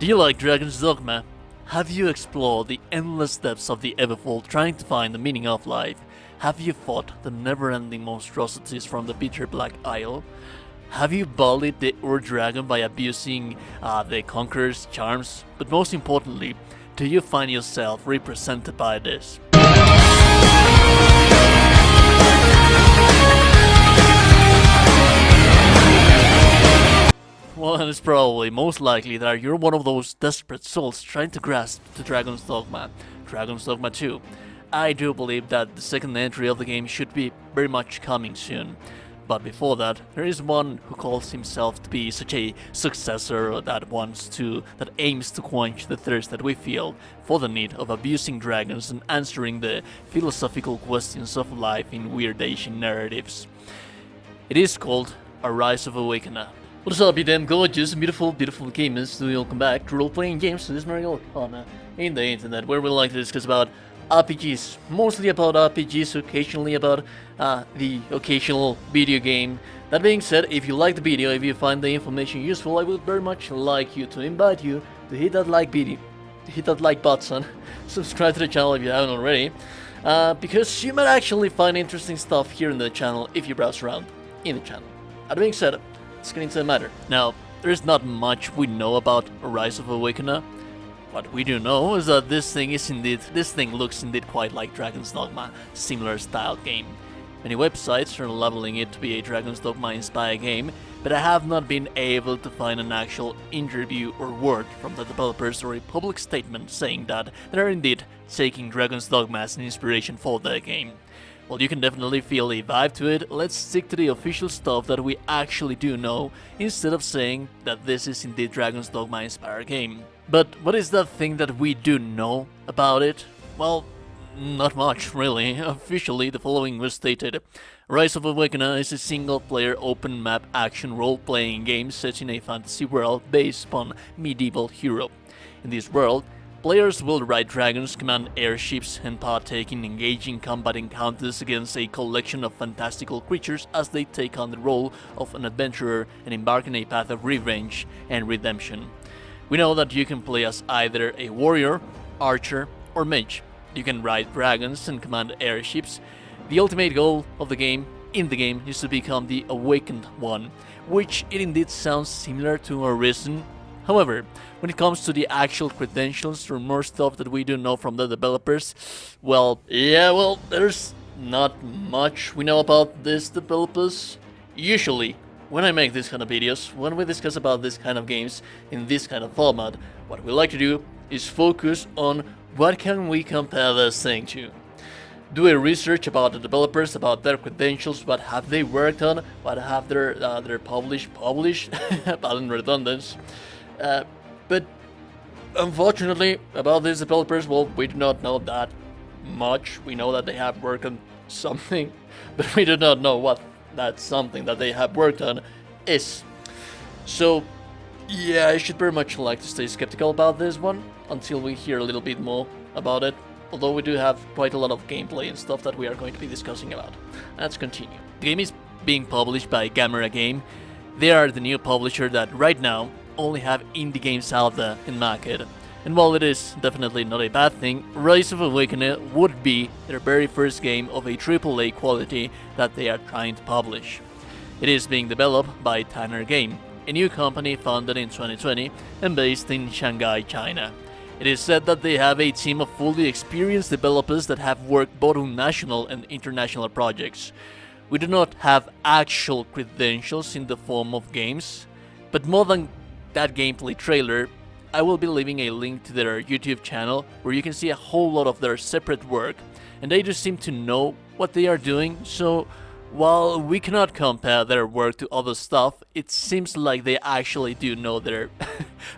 Do you like Dragon's Dogma? Have you explored the endless depths of the Everfold trying to find the meaning of life? Have you fought the never-ending monstrosities from the bitter Black Isle? Have you bullied the Ur-Dragon by abusing the Conqueror's charms? But most importantly, do you find yourself represented by this? Well, and it's probably most likely that you're one of those desperate souls trying to grasp the Dragon's Dogma 2. I do believe that the second entry of the game should be very much coming soon. But before that, there is one who calls himself to be such a successor that aims to quench the thirst that we feel for the need of abusing dragons and answering the philosophical questions of life in weird Asian narratives. It is called A Rise of Awakener. What's up, you damn gorgeous, beautiful gamers? Welcome back to role-playing games to this Mario corner in the internet, where we like to discuss about RPGs, mostly about RPGs, occasionally about the occasional video game. That being said, if you like the video, if you find the information useful, I would very much like you to invite you to hit that like button, subscribe to the channel if you haven't already, because you might actually find interesting stuff here in the channel if you browse around in the channel. That being said, let's get into the matter. Now, there's not much we know about Rise of Awakener. What we do know is that this thing looks indeed quite like Dragon's Dogma, similar style game. Many websites are labeling it to be a Dragon's Dogma inspired game, but I have not been able to find an actual interview or word from the developers or a public statement saying that they are indeed taking Dragon's Dogma as an inspiration for their game. Well, you can definitely feel a vibe to it. Let's stick to the official stuff that we actually do know, instead of saying that this is indeed Dragon's Dogma inspired game. But what is that thing that we do know about it? Well, not much, really. Officially, the following was stated. Rise of Awakener is a single-player open-map action role-playing game set in a fantasy world based upon medieval Europe. In this world, players will ride dragons, command airships, and partake in engaging combat encounters against a collection of fantastical creatures as they take on the role of an adventurer and embark on a path of revenge and redemption. We know that you can play as either a warrior, archer, or mage. You can ride dragons and command airships. The ultimate goal of the game, is to become the Awakened One, which it indeed sounds similar to Arisen. However, when it comes to the actual credentials or more stuff that we do know from the developers, there's not much we know about these developers. Usually, when I make these kind of videos, when we discuss about this kind of games in this kind of format, what we like to do is focus on what can we compare this thing to. Do a research about the developers, about their credentials, what have they worked on, what have their published, pardon redundance. But unfortunately, about these developers, well, we do not know that much. We know that they have worked on something, but we do not know what that something that they have worked on is. So, yeah, I should very much like to stay skeptical about this one until we hear a little bit more about it. Although we do have quite a lot of gameplay and stuff that we are going to be discussing about. Let's continue. The game is being published by Gamera Game. They are the new publisher that right now only have indie games out there in market. And while it is definitely not a bad thing, Rise of Awakener would be their very first game of a AAA quality that they are trying to publish. It is being developed by Tanner Game, a new company founded in 2020 and based in Shanghai, China. It is said that they have a team of fully experienced developers that have worked both on national and international projects. We do not have actual credentials in the form of games, but more than that gameplay trailer, I will be leaving a link to their YouTube channel where you can see a whole lot of their separate work, and they just seem to know what they are doing. So while we cannot compare their work to other stuff, it seems like they actually do know their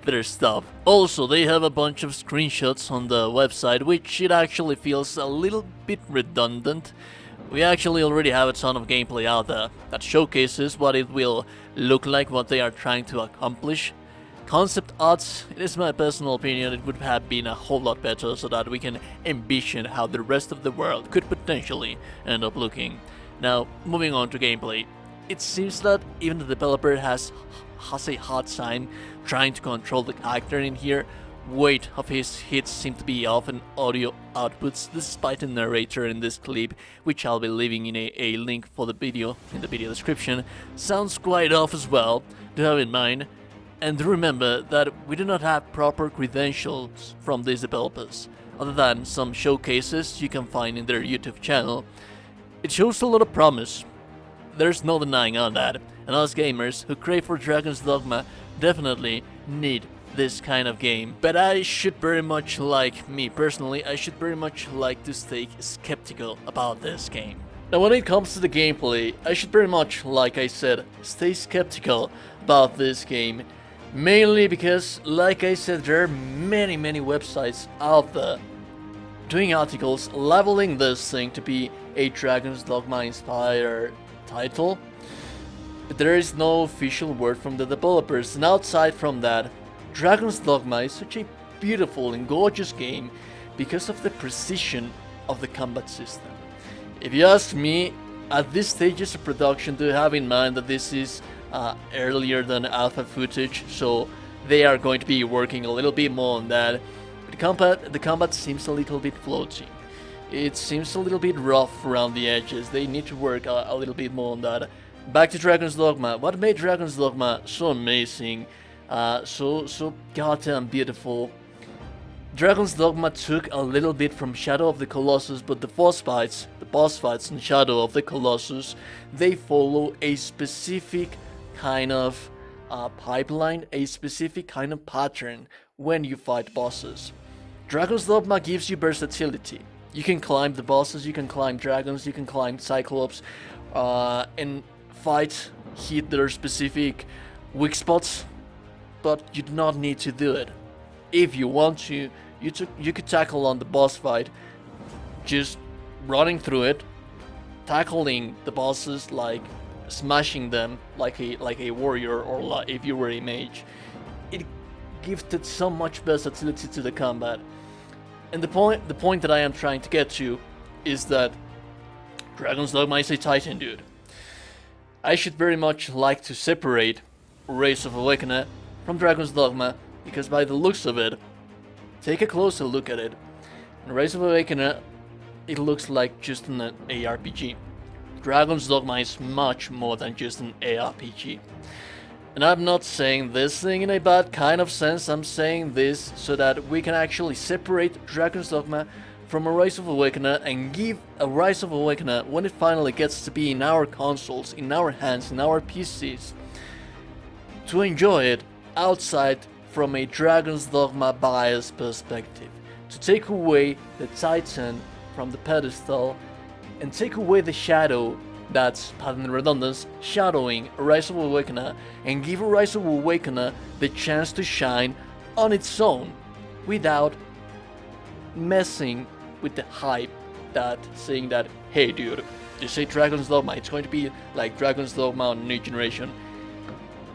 their stuff. Also, they have a bunch of screenshots on the website, which it actually feels a little bit redundant. We actually already have a ton of gameplay out there that showcases what it will look like, what they are trying to accomplish. Concept arts, it is my personal opinion, it would have been a whole lot better so that we can envision how the rest of the world could potentially end up looking. Now, moving on to gameplay. It seems that even the developer has has a hard time trying to control the character in here. Weight of his hits seem to be off in audio outputs, despite the narrator in this clip, which I'll be leaving in a link for the video in the video description, sounds quite off as well, to have in mind. And remember that we do not have proper credentials from these developers, other than some showcases you can find in their YouTube channel. It shows a lot of promise, there's no denying on that, and us gamers who crave for Dragon's Dogma definitely need this kind of game. But I should very much like, me personally, I should very much like to stay skeptical about this game. Now when it comes to the gameplay, I should very much, like I said, stay skeptical about this game. Mainly because, like I said, there are many websites out there doing articles leveling this thing to be a Dragon's Dogma inspired title. But there is no official word from the developers, and outside from that, Dragon's Dogma is such a beautiful and gorgeous game because of the precision of the combat system. If you ask me, at this stage of production, do have in mind that this is earlier than alpha footage, so they are going to be working a little bit more on that. But the combat seems a little bit floaty. It seems a little bit rough around the edges. They need to work a little bit more on that. Back to Dragon's Dogma. What made Dragon's Dogma so amazing? So goddamn beautiful. Dragon's Dogma took a little bit from Shadow of the Colossus, but the boss fights in Shadow of the Colossus, they follow a specific kind of pipeline, a specific kind of pattern when you fight bosses. Dragon's Dogma gives you versatility. You can climb the bosses, you can climb dragons, you can climb Cyclops, and hit their specific weak spots, but you do not need to do it. If you want to, you could tackle on the boss fight, just running through it, tackling the bosses, like smashing them like a warrior, or like if you were a mage. It gifted so much versatility to the combat. And the point that I am trying to get to is that Dragon's Dogma is a titan, dude. I should very much like to separate Rise of Awakener from Dragon's Dogma, because by the looks of it, take a closer look at it, in Rise of Awakener, it looks like just an ARPG. Dragon's Dogma is much more than just an ARPG. And I'm not saying this thing in a bad kind of sense, I'm saying this so that we can actually separate Dragon's Dogma from a Rise of Awakener and give a Rise of Awakener, when it finally gets to be in our consoles, in our hands, in our PCs, to enjoy it outside from a Dragon's Dogma bias perspective. To take away the Titan from the pedestal and take away the shadow that's, pardon the redundance, shadowing a Rise of Awakener, and give a Rise of Awakener the chance to shine on its own without messing with the hype that saying that, hey dude, you say Dragon's Dogma, it's going to be like Dragon's Dogma on New Generation.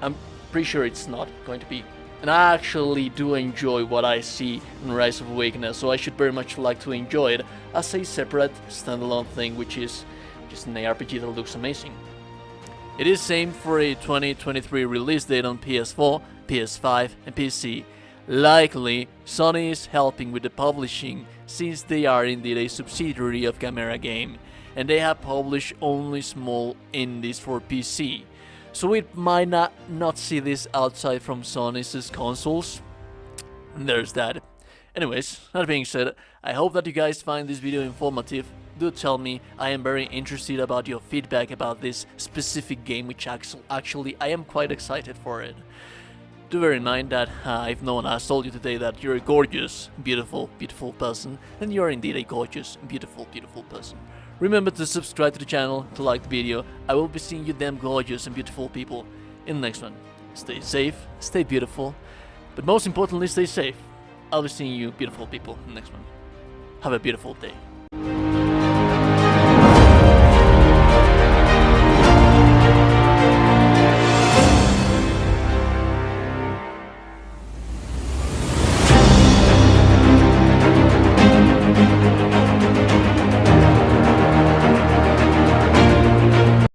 I'm pretty sure it's not going to be. And I actually do enjoy what I see in Rise of Awakener, so I should very much like to enjoy it as a separate standalone thing, which is just an ARPG that looks amazing. It is same for a 2023 release date on PS4, PS5 and PC. Likely, Sony is helping with the publishing, since they are indeed a subsidiary of Gamera game, and they have published only small indies for PC. So we might not see this outside from Sony's consoles. There's that. Anyways, that being said, I hope that you guys find this video informative. Do tell me, I am very interested about your feedback about this specific game, which actually I am quite excited for it. Do bear in mind that I've told you today that you're a gorgeous, beautiful person, and you're indeed a gorgeous, beautiful person. Remember to subscribe to the channel, to like the video. I will be seeing you damn gorgeous and beautiful people in the next one. Stay safe, stay beautiful, but most importantly, stay safe. I'll be seeing you beautiful people in the next one. Have a beautiful day.